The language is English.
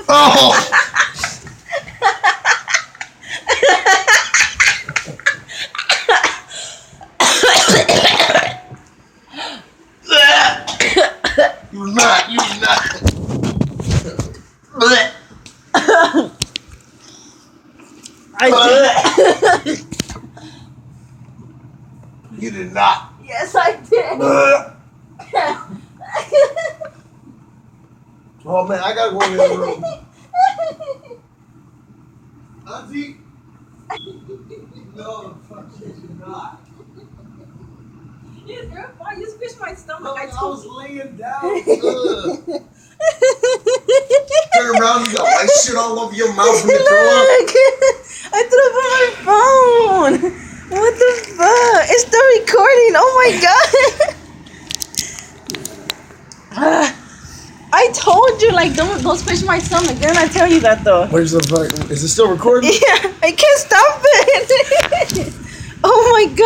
Oh! You're not. I did. You did not. Yes, I did. Oh man, I gotta go in the room. Auntie? No, fuck you did not. Yes, you're fine. You squished my stomach. No, I I told was you. laying down. Turn around, you got white shit all over your mouth when you throw up. Look, I threw up on my phone. What the fuck? It's still recording. Oh my god. I told you, like, don't squish my stomach. Didn't I tell you that though? Where's the fuck? Is it still recording? Yeah, I can't stop it. Oh my god.